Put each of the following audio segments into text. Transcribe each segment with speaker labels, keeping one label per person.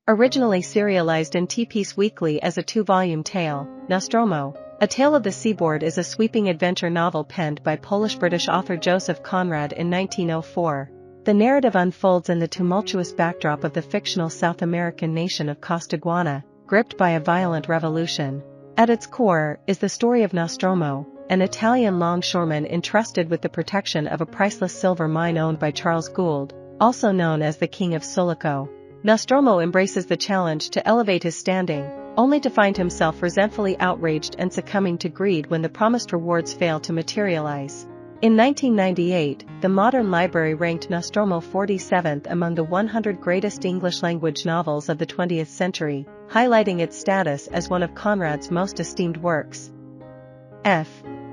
Speaker 1: Originally serialized in T-Piece Weekly as a 2-volume tale, Nostromo, A Tale of the Seaboard is a sweeping adventure novel penned by Polish-British author Joseph Conrad in 1904. The narrative unfolds in the tumultuous backdrop of the fictional South American nation of Costaguana, gripped by a violent revolution. At its core is the story of Nostromo, an Italian longshoreman entrusted with the protection of a priceless silver mine owned by Charles Gould, also known as the King of Sulaco. Nostromo embraces the challenge to elevate his standing, only to find himself resentfully outraged and succumbing to greed when the promised rewards fail to materialize. In 1998, the Modern Library ranked Nostromo 47th among the 100 greatest English-language novels of the 20th century, highlighting its status as one of Conrad's most esteemed works.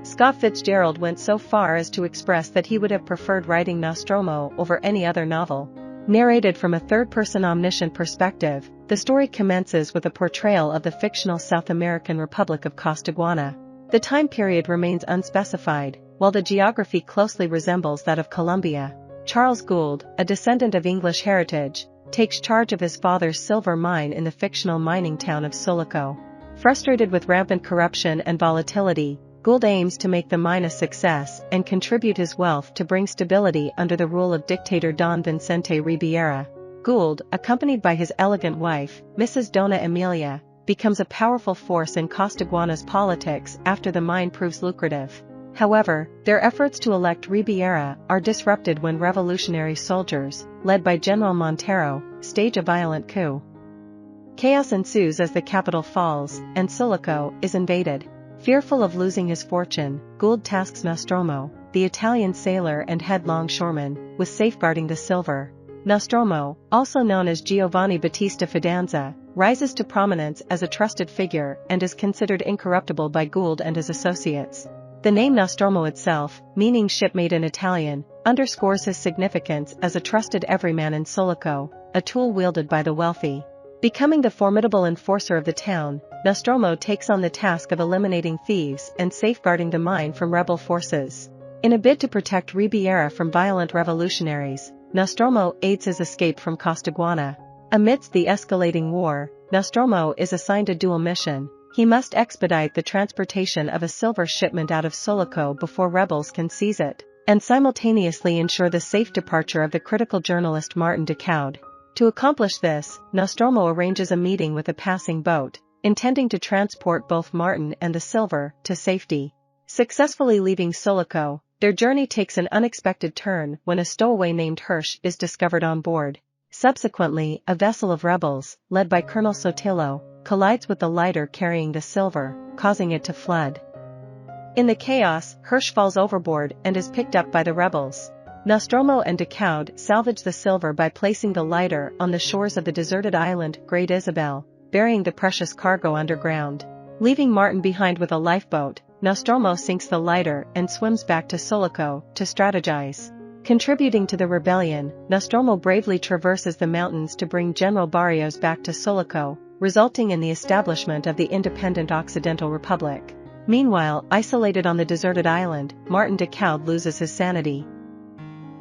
Speaker 1: Scott Fitzgerald went so far as to express that he would have preferred writing Nostromo over any other novel. Narrated from a third-person omniscient perspective, the story commences with a portrayal of the fictional South American Republic of Costaguana. The time period remains unspecified, while the geography closely resembles that of Colombia. Charles Gould, a descendant of English heritage, takes charge of his father's silver mine in the fictional mining town of Sulaco. Frustrated with rampant corruption and volatility, Gould aims to make the mine a success and contribute his wealth to bring stability under the rule of dictator Don Vicente Ribiera. Gould, accompanied by his elegant wife, Mrs. Dona Emilia, becomes a powerful force in Costaguana's politics after the mine proves lucrative. However, their efforts to elect Ribiera are disrupted when revolutionary soldiers, led by General Montero, stage a violent coup. Chaos ensues as the capital falls, and Sulaco is invaded. Fearful of losing his fortune, Gould tasks Nostromo, the Italian sailor and head longshoreman, with safeguarding the silver. Nostromo, also known as Giovanni Battista Fidanza, rises to prominence as a trusted figure and is considered incorruptible by Gould and his associates. The name Nostromo itself, meaning shipmate in Italian, underscores his significance as a trusted everyman in Sulaco, a tool wielded by the wealthy. Becoming the formidable enforcer of the town, Nostromo takes on the task of eliminating thieves and safeguarding the mine from rebel forces. In a bid to protect Ribiera from violent revolutionaries, Nostromo aids his escape from Costaguana. Amidst the escalating war, Nostromo is assigned a dual mission. He must expedite the transportation of a silver shipment out of Sulaco before rebels can seize it, and simultaneously ensure the safe departure of the critical journalist Martin Decaud. To accomplish this, Nostromo arranges a meeting with a passing boat, intending to transport both Martin and the silver to safety. Successfully leaving Sulaco, their journey takes an unexpected turn when a stowaway named Hirsch is discovered on board. Subsequently, a vessel of rebels, led by Colonel Sotillo, collides with the lighter carrying the silver, causing it to flood. In the chaos, Hirsch falls overboard and is picked up by the rebels. Nostromo and Decaud salvage the silver by placing the lighter on the shores of the deserted island Great Isabel, burying the precious cargo underground. Leaving Martin behind with a lifeboat, Nostromo sinks the lighter and swims back to Sulaco to strategize. Contributing to the rebellion, Nostromo bravely traverses the mountains to bring General Barrios back to Sulaco, resulting in the establishment of the independent Occidental Republic. Meanwhile, isolated on the deserted island, Martin Decaud loses his sanity.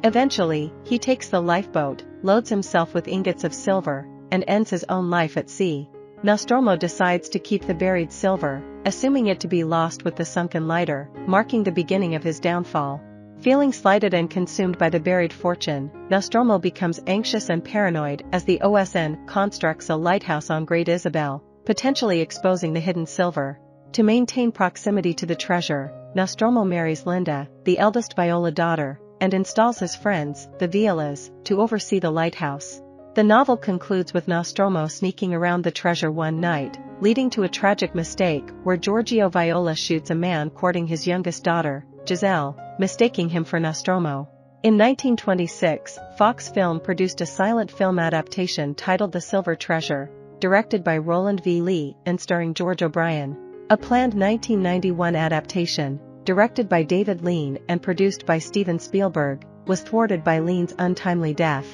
Speaker 1: Eventually, he takes the lifeboat, loads himself with ingots of silver, and ends his own life at sea. Nostromo decides to keep the buried silver, assuming it to be lost with the sunken lighter, marking the beginning of his downfall. Feeling slighted and consumed by the buried fortune, Nostromo becomes anxious and paranoid as the OSN constructs a lighthouse on Great Isabel, potentially exposing the hidden silver. To maintain proximity to the treasure, Nostromo marries Linda, the eldest Viola daughter, and installs his friends, the Violas, to oversee the lighthouse. The novel concludes with Nostromo sneaking around the treasure one night, leading to a tragic mistake where Giorgio Viola shoots a man courting his youngest daughter, Giselle, mistaking him for Nostromo. In 1926, Fox Film produced a silent film adaptation titled The Silver Treasure, directed by Roland V. Lee and starring George O'Brien. A planned 1991 adaptation, directed by David Lean and produced by Steven Spielberg, was thwarted by Lean's untimely death.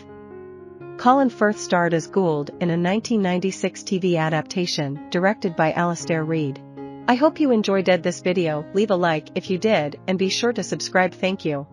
Speaker 1: Colin Firth starred as Gould in a 1996 TV adaptation directed by Alastair Reid. I hope you enjoyed this video. Leave a like if you did and be sure to subscribe. Thank you.